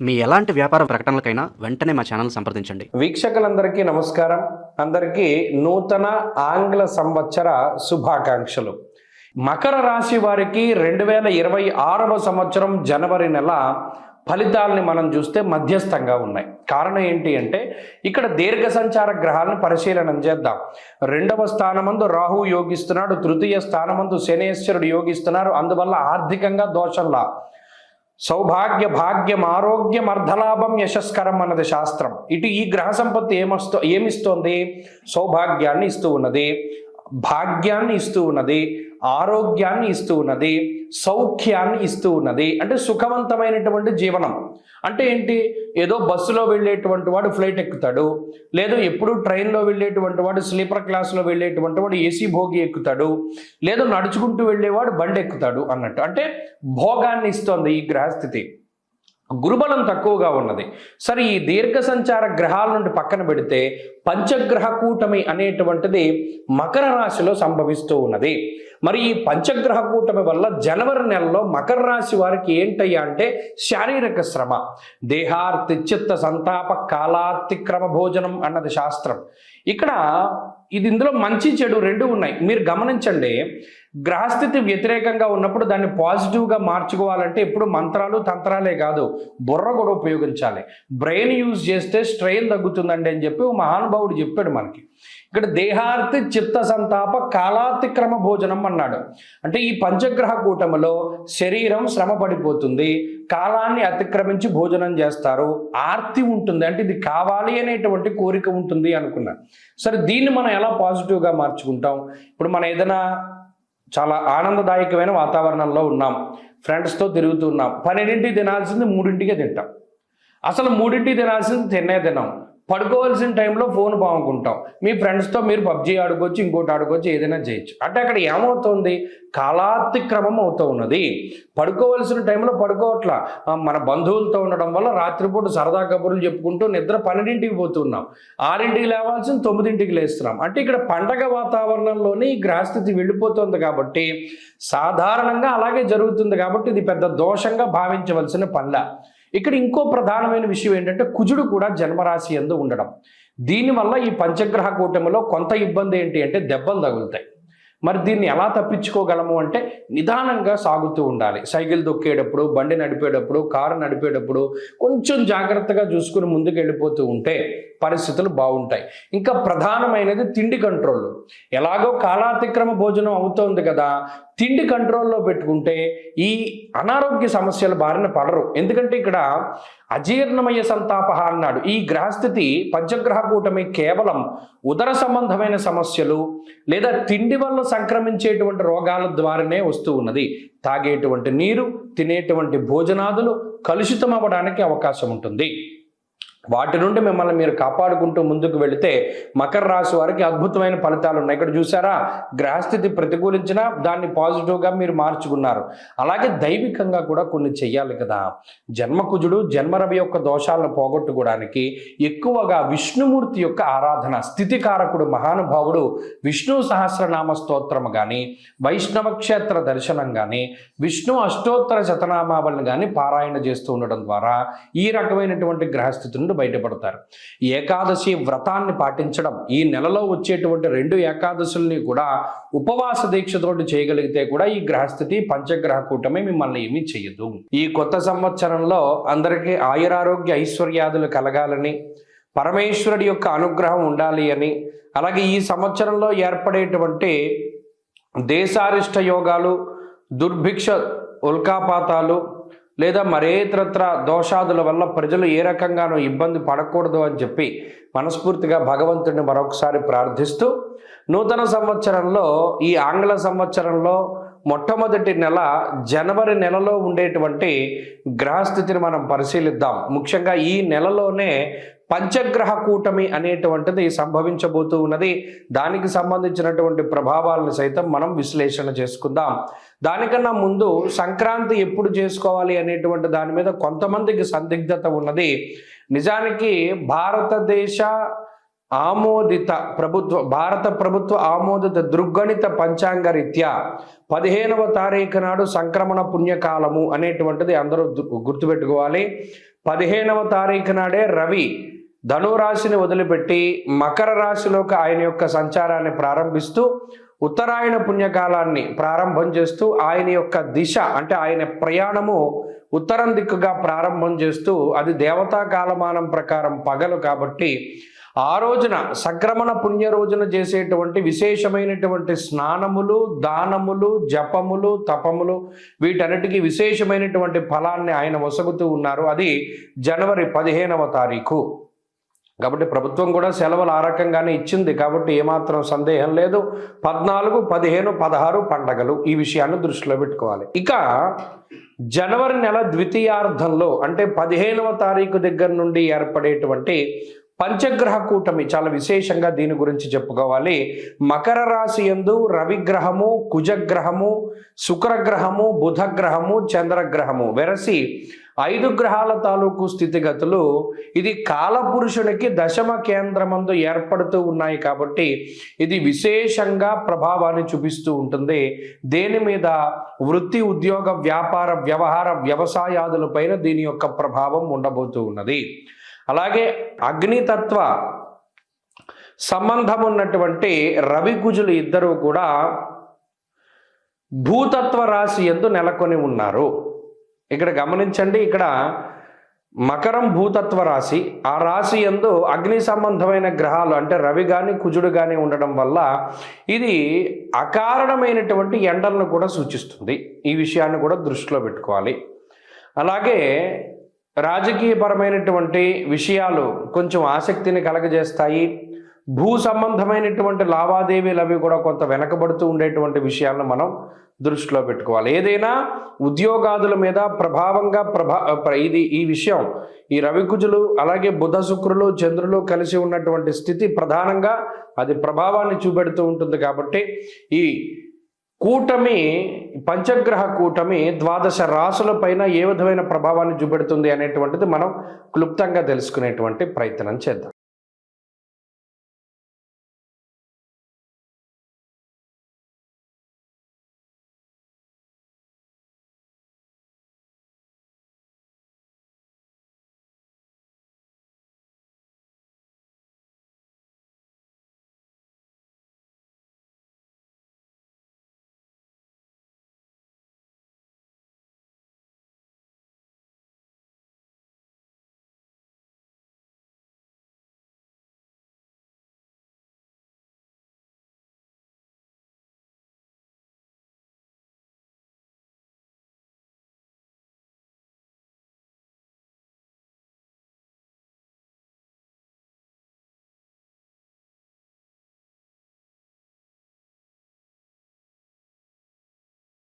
మీ ఎలాంటి వ్యాపార ప్రకటనలకైనా వెంటనే మా ఛానల్ సంప్రదించండి. వీక్షకులందరికీ నమస్కారం. అందరికీ నూతన ఆంగ్ల సంవత్సర శుభాకాంక్షలు. మకర రాశి వారికి 2026వ సంవత్సరం జనవరి నెల ఫలితాలని మనం చూస్తే మధ్యస్థంగా ఉన్నాయి. కారణం ఏంటి అంటే ఇక్కడ దీర్ఘ సంచార గ్రహాలను పరిశీలనం చేద్దాం. 2వ స్థానమందు రాహు యోగిస్తున్నాడు, తృతీయ స్థానమందు శనేశ్వరుడు యోగిస్తున్నారు. అందువల్ల ఆర్థికంగా దోషంలా సౌభాగ్య భాగ్యం ఆరోగ్యం అర్ధలాభం యశస్కరం అన్నది శాస్త్రం. ఇటు ఈ గ్రహ సంపత్తి ఏమిస్తోంది? సౌభాగ్యాన్ని ఇస్తూ ఉన్నది, భాగ్యాన్ని ఇస్తూ ఉన్నది, ఆరోగ్యాన్ని ఇస్తూ ఉన్నది, సౌఖ్యాన్ని ఇస్తూ ఉన్నది. అంటే సుఖవంతమైనటువంటి జీవనం. అంటే ఏంటి? ఏదో బస్సులో వెళ్ళేటువంటి వాడు ఫ్లైట్ ఎక్కుతాడు, లేదు ఎప్పుడు ట్రైన్లో వెళ్ళేటువంటి వాడు స్లీపర్ క్లాస్లో వెళ్ళేటువంటి వాడు ఏసీ భోగి ఎక్కుతాడు, లేదు నడుచుకుంటూ వెళ్ళేవాడు బండి ఎక్కుతాడు అన్నట్టు. అంటే భోగాన్ని ఇస్తోంది ఈ గ్రహస్థితి. గురుబలం తక్కువగా ఉన్నది. సరే, ఈ దీర్ఘ సంచార గ్రహాల నుండి పక్కన పెడితే పంచగ్రహ కూటమి అనేటువంటిది మకర రాశిలో సంభవిస్తూ ఉన్నది. మరి ఈ పంచగ్రహ కూటమి వల్ల జనవరి నెలలో మకర రాశి వారికి ఏంటయ్యా అంటే శారీరక శ్రమ, దేహార్తి చిత్త సంతాప కాలాతిక్రమ భోజనం అన్నది శాస్త్రం. ఇక్కడ ఇందులో మంచి చెడు రెండు ఉన్నాయి. మీరు గమనించండి, గ్రహస్థితి వ్యతిరేకంగా ఉన్నప్పుడు దాన్ని పాజిటివ్గా మార్చుకోవాలంటే ఎప్పుడు మంత్రాలు తంత్రాలే కాదు, బుర్ర కూడా ఉపయోగించాలి. బ్రెయిన్ యూజ్ చేస్తే స్ట్రెయిన్ తగ్గుతుందండి అని చెప్పి మహానుభావుడు చెప్పాడు మనకి. ఇక్కడ దేహార్తి చిత్త సంతాప కాలాతిక్రమ భోజనం అన్నాడు. అంటే ఈ పంచగ్రహ కూటమిలో శరీరం శ్రమ పడిపోతుంది, కాలాన్ని అతిక్రమించి భోజనం చేస్తారు, ఆర్తి ఉంటుంది, అంటే ఇది కావాలి అనేటువంటి కోరిక ఉంటుంది అనుకున్నాను. సరే, దీన్ని మనం ఎలా పాజిటివ్గా మార్చుకుంటాం? ఇప్పుడు మనం ఏదైనా చాలా ఆనందదాయకమైన వాతావరణంలో ఉన్నాం, ఫ్రెండ్స్తో తిరుగుతున్నాం, 12ంటికి తినాల్సింది 3ంటికే తింటాం. అసలు 3ంటికి తినాల్సింది తినాం. పడుకోవాల్సిన టైంలో ఫోన్ బాగుంటాం. మీ ఫ్రెండ్స్తో మీరు పబ్జీ ఆడుకోవచ్చు, ఇంకోటి ఆడుకోవచ్చు, ఏదైనా చేయొచ్చు. అంటే అక్కడ ఏమవుతుంది? కాలాతిక్రమం అవుతూ ఉన్నది. పడుకోవాల్సిన టైంలో పడుకోవట్లా, మన బంధువులతో ఉండడం వల్ల రాత్రిపూట సరదా కబుర్లు చెప్పుకుంటూ నిద్ర 12ంటికి పోతున్నాం, 6ంటికి లేవాల్సిన 9ంటికి లేస్తున్నాం. అంటే ఇక్కడ పండగ వాతావరణంలోనే ఈ గ్రహస్థితి వెళ్ళిపోతుంది కాబట్టి సాధారణంగా అలాగే జరుగుతుంది. కాబట్టి ఇది పెద్ద దోషంగా భావించవలసిన పనిలా. ఇక్కడ ఇంకో ప్రధానమైన విషయం ఏంటంటే కుజుడు కూడా జన్మరాశి యందు ఉండడం. దీనివల్ల ఈ పంచగ్రహ కూటమిలో కొంత ఇబ్బంది ఏంటి అంటే దెబ్బలు తగులుతాయి. మరి దీన్ని ఎలా తప్పించుకోగలము అంటే నిదానంగా సాగుతూ ఉండాలి. సైకిల్ దొక్కేటప్పుడు, బండి నడిపేటప్పుడు, కారు నడిపేటప్పుడు కొంచెం జాగ్రత్తగా చూసుకుని ముందుకు వెళ్ళిపోతూ ఉంటే పరిస్థితులు బాగుంటాయి. ఇంకా ప్రధానమైనది తిండి కంట్రోల్. ఎలాగో కాలాతిక్రమ భోజనం అవుతోంది కదా, తిండి కంట్రోల్లో పెట్టుకుంటే ఈ అనారోగ్య సమస్యల బారిన పడరు. ఎందుకంటే ఇక్కడ అజీర్ణమయ సంతాప అన్నాడు. ఈ గ్రహస్థితి పంచగ్రహ కూటమి కేవలం ఉదర సంబంధమైన సమస్యలు లేదా తిండి వల్ల సంక్రమించేటువంటి రోగాల ద్వారానే వస్తూ ఉన్నది. తాగేటువంటి నీరు, తినేటువంటి భోజనాదులు కలుషితం అవ్వడానికి అవకాశం ఉంటుంది. వాటి నుండి మిమ్మల్ని మీరు కాపాడుకుంటూ ముందుకు వెళితే మకర రాశి వారికి అద్భుతమైన ఫలితాలు ఉన్నాయి. ఇక్కడ చూసారా, గ్రహస్థితి ప్రతికూలించినా దాన్ని పాజిటివ్గా మీరు మార్చుకున్నారు. అలాగే దైవికంగా కూడా కొన్ని చెయ్యాలి కదా. జన్మకుజుడు జన్మరవి యొక్క దోషాలను పోగొట్టుకోవడానికి ఎక్కువగా విష్ణుమూర్తి యొక్క ఆరాధన, స్థితికారకుడు మహానుభావుడు విష్ణు సహస్రనామ స్తోత్రం కానీ, వైష్ణవ క్షేత్ర దర్శనం కానీ, విష్ణు అష్టోత్తర శతనామావళిని కానీ పారాయణ చేస్తూ ఉండడం ద్వారా ఈ రకమైనటువంటి గ్రహస్థితి నుండి బయటపడతారు. ఏకాదశి వ్రతాన్ని పాటించడం, ఈ నెలలో వచ్చేటువంటి 2 ఏకాదశుల్ని కూడా ఉపవాస దీక్షతోటి చేయగలిగితే కూడా ఈ గ్రహస్థితి పంచగ్రహ కూటమి మిమ్మల్ని ఏమీ చెయ్యదు. ఈ కొత్త సంవత్సరంలో అందరికీ ఆయురారోగ్య ఐశ్వర్యాదులు కలగాలని, పరమేశ్వరుడి యొక్క అనుగ్రహం ఉండాలి అని, అలాగే ఈ సంవత్సరంలో ఏర్పడేటువంటి దేశారిష్ట యోగాలు, దుర్భిక్ష ఉల్కాపాతాలు లేదా మరేతరత్ర దోషాదుల వల్ల ప్రజలు ఏ రకంగానూ ఇబ్బంది పడకూడదు అని చెప్పి మనస్ఫూర్తిగా భగవంతుడిని మరొకసారి ప్రార్థిస్తూ నూతన సంవత్సరంలో, ఈ ఆంగ్ల సంవత్సరంలో మొట్టమొదటి నెల జనవరి నెలలో ఉండేటువంటి గ్రహస్థితిని మనం పరిశీలిద్దాం. ముఖ్యంగా ఈ నెలలోనే పంచగ్రహ కూటమి అనేటువంటిది సంభవించబోతూ ఉన్నది. దానికి సంబంధించినటువంటి ప్రభావాలను సైతం మనం విశ్లేషణ చేసుకుందాం. దానికన్నా ముందు సంక్రాంతి ఎప్పుడు చేసుకోవాలి అనేటువంటి దాని మీద కొంతమందికి సందిగ్ధత ఉన్నది. నిజానికి భారతదేశ ఆమోదిత భారత ప్రభుత్వ ఆమోదిత దృగ్గణిత పంచాంగ రీత్యా 15వ తారీఖు నాడు సంక్రమణ పుణ్యకాలము అనేటువంటిది అందరూ గుర్తుపెట్టుకోవాలి. 15వ తారీఖు నాడే రవి ధనురాశిని వదిలిపెట్టి మకర రాశిలోకి ఆయన యొక్క సంచారాన్ని ప్రారంభిస్తూ ఉత్తరాయణ పుణ్యకాలాన్ని ప్రారంభం చేస్తూ ఆయన యొక్క దిశ అంటే ఆయన ప్రయాణము ఉత్తరం దిక్కుగా ప్రారంభం చేస్తూ అది దేవతా కాలమానం ప్రకారం పగలు కాబట్టి ఆ రోజున సంక్రమణ పుణ్య రోజున చేసేటువంటి విశేషమైనటువంటి స్నానములు, దానములు, జపములు, తపములు వీటన్నిటికీ విశేషమైనటువంటి ఫలాన్ని ఆయన వసగుతూ ఉన్నారు. అది జనవరి 15వ తారీఖు కాబట్టి ప్రభుత్వం కూడా సెలవులు ఆ రకంగానే ఇచ్చింది కాబట్టి ఏమాత్రం సందేహం లేదు. 14, 15, 16 పండగలు ఈ విషయాన్ని దృష్టిలో పెట్టుకోవాలి. ఇక జనవరి నెల ద్వితీయార్థంలో అంటే 15వ తారీఖు దగ్గర నుండి ఏర్పడేటువంటి పంచగ్రహ కూటమి చాలా విశేషంగా దీని గురించి చెప్పుకోవాలి. మకర రాశి యందు రవిగ్రహము, కుజగ్రహము, శుక్రగ్రహము, బుధగ్రహము, చంద్రగ్రహము వెరసి 5 గ్రహాల తాలూకు స్థితిగతులు ఇది కాలపురుషునికి దశమ కేంద్రమందు ఏర్పడుతూ ఉన్నాయి కాబట్టి ఇది విశేషంగా ప్రభావాన్ని చూపిస్తూ ఉంటుంది. దేని మీద? వృత్తి, ఉద్యోగ, వ్యాపార, వ్యవహార, వ్యవసాయాదులపైన దీని యొక్క ప్రభావం ఉండబోతూ ఉన్నది. అలాగే అగ్నితత్వ సంబంధం ఉన్నటువంటి రవి కుజులు ఇద్దరూ కూడా భూతత్వ రాశి యందు నెలకొని ఉన్నారు. ఇక్కడ గమనించండి, ఇక్కడ మకరం భూతత్వ రాశి, ఆ రాశి యందు అగ్ని సంబంధమైన గ్రహాలు అంటే రవి కానీ కుజుడు కానీ ఉండడం వల్ల ఇది అకారణమైనటువంటి ఎండలను కూడా సూచిస్తుంది. ఈ విషయాన్ని కూడా దృష్టిలో పెట్టుకోవాలి. అలాగే రాజకీయపరమైనటువంటి విషయాలు కొంచెం ఆసక్తిని కలగజేస్తాయి. భూ సంబంధమైనటువంటి లావాదేవీలు అవి కూడా కొంత వెనకబడుతూ ఉండేటువంటి విషయాలను మనం దృష్టిలో పెట్టుకోవాలి. ఏదైనా ఉద్యోగాదుల మీద ప్రభావంగా ఈ విషయం ఈ రవికుజులు అలాగే బుధ, శుక్రులు, చంద్రులు కలిసి ఉన్నటువంటి స్థితి ప్రధానంగా అది ప్రభావాన్ని చూపెడుతూ ఉంటుంది. కాబట్టి ఈ కూటమి, పంచగ్రహ కూటమి 12 రాశుల పైన ఏ విధమైన ప్రభావాన్ని చూపెడుతుంది అనేటువంటిది మనం క్లుప్తంగా తెలుసుకునేటువంటి ప్రయత్నం చేద్దాం.